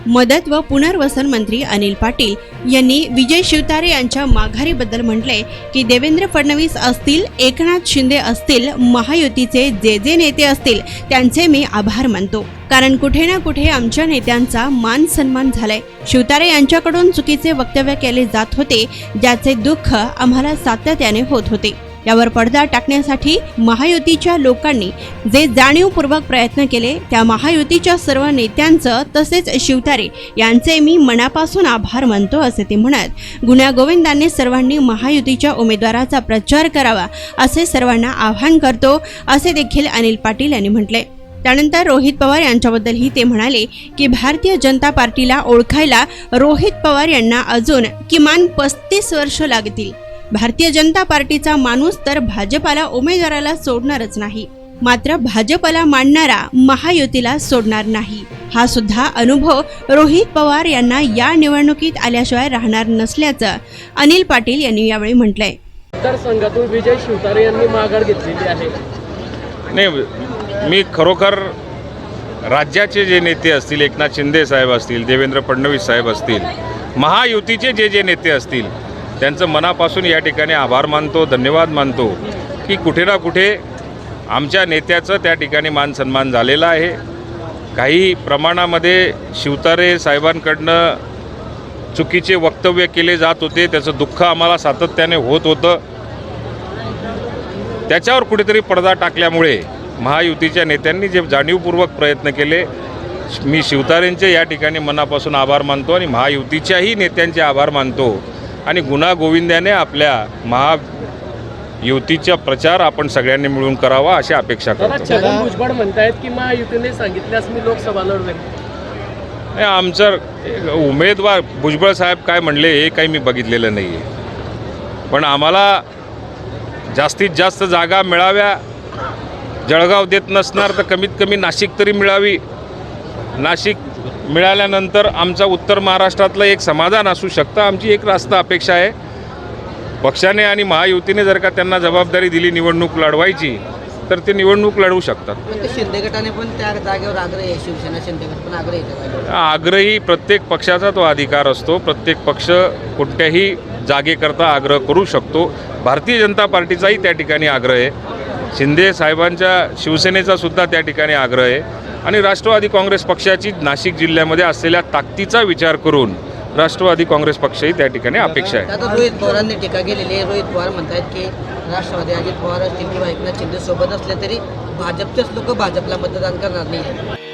मदत व पुनर्वसन मंत्री अनिल पाटील यांनी विजय शिवतारे यांच्या माघारीबद्दल म्हटले की देवेंद्र फडणवीस असतील, एकनाथ शिंदे असतील, महायुतीचे जे नेते असतील त्यांचे मी आभार मानतो, कारण कुठे ना कुठे आमच्या नेत्यांचा मान सन्मान झालाय। शिवतारे यांच्याकडून चुकीचे वक्तव्य केले जात होते, ज्याचे दुःख आम्हाला सातत्याने होत होते। यावर पडदा टाकण्यासाठी महायुतीच्या लोकांनी जे जाणीवपूर्वक प्रयत्न केले त्या महायुतीच्या सर्व नेत्यांचं तसेच शिवतारे यांचे मी मनापासून आभार मानतो असे ते म्हणत गुण्या गोविंदांनी सर्वांनी महायुतीच्या उमेदवाराचा प्रचार करावा असे सर्वांना आवाहन करतो असे देखील अनिल पाटील यांनी म्हटले। त्यानंतर रोहित पवार यांच्याबद्दलही ते म्हणाले की भारतीय जनता पार्टीला ओळखायला रोहित पवार यांना अजून किमान 35 वर्ष लागतील। भारतीय जनता पार्टीचा माणूस तर भाजपाला उमेदवाराला सोडणारच नाही, मात्र भाजपला मांडणारा महायुतीला सोडणार नाही। हा सुद्धा अनुभव रोहित पवार यांना या निवडणुकीत आल्याशिवाय राहणार नसल्याचं अनिल पाटील यांनी यावेळी म्हटलंय। तर संघातून विजय शिवतारे यांनी माघार घेतलेली आहे। नाही, मी खरोखर राज्याचे जे नेते असतील, एकनाथ शिंदे साहेब असतील, देवेंद्र फडणवीस साहेब असतील, महायुतीचे जे नेते असतील त्यांचं मनापासून या ठिकाणी आभार मानतो, धन्यवाद मानतो की कुठे ना कुठे आमच्या नेत्याचं त्या ठिकाणी मान सन्मान झालेला आहे। काही प्रमाणामध्ये शिवतारे साहेबांकडनं चुकीचे वक्तव्य केले जात होते, त्याचं दुःख आम्हाला सातत्याने होत होतं। त्याच्यावर कुठेतरी पडदा टाकल्यामुळे महायुतीच्या नेत्यांनी जे जाणीवपूर्वक प्रयत्न केले, मी शिवतारेंचे या ठिकाणी मनापासून आभार मानतो आणि महायुतीच्याही नेत्यांचे आभार मानतो आणि गुण्या गोविंदाने आपल्या महायुतीचा प्रचार आपण सगळ्यांनी मिळून करावा अशी अपेक्षा करतो। छगन भुजबळ म्हणतायत की महायुतीने सांगितल्यास मी लोकसभा लढवेन। आमचं उमेदवार भुजबळ साहेब काय म्हणले हे काही मी बघितलेलं नाही आहे, पण आम्हाला जास्तीत जास्त जागा मिळाव्या। जळगाव देत नसणार तर कमीत कमी नाशिक तरी मिळावी। नाशिक मिळाल्यानंतर आमचा उत्तर महाराष्ट्रातलं एक समाधान असू शकतं। आमची एक रास्त अपेक्षा आहे, पक्षाने आणि महायुतीने जर का त्यांना जबाबदारी दिली निवडणूक लढवायची तर ते निवडणूक लढवू शकतात। शिंदे गटाने पण त्या जागेवर आग्रह आहे, शिवसेना शिंदे गट पण आग्रह आग्रही प्रत्येक पक्षाचा तो अधिकार असतो, प्रत्येक पक्ष कोणत्याही जागेकरता आग्रह करू शकतो। भारतीय जनता पार्टीचाही त्या ठिकाणी आग्रह आहे, शिंदे साहेबांच्या शिवसेनेचा सुद्धा त्या ठिकाणी आग्रह आहे आणि राष्ट्रवादी काँग्रेस पक्षाची नाशिक जिल्ह्यामध्ये असलेल्या ताकदीचा विचार करून राष्ट्रवादी काँग्रेस पक्षही त्या ठिकाणी अपेक्षा आहे। आता रोहित पवारांनी टीका केलेली आहे। रोहित पवार म्हणतात की राष्ट्रवादी अजित पवार असतील किंवा एकनाथ शिंदे सोबत असले तरी भाजपचेच लोक भाजपला मतदान करणार नाही।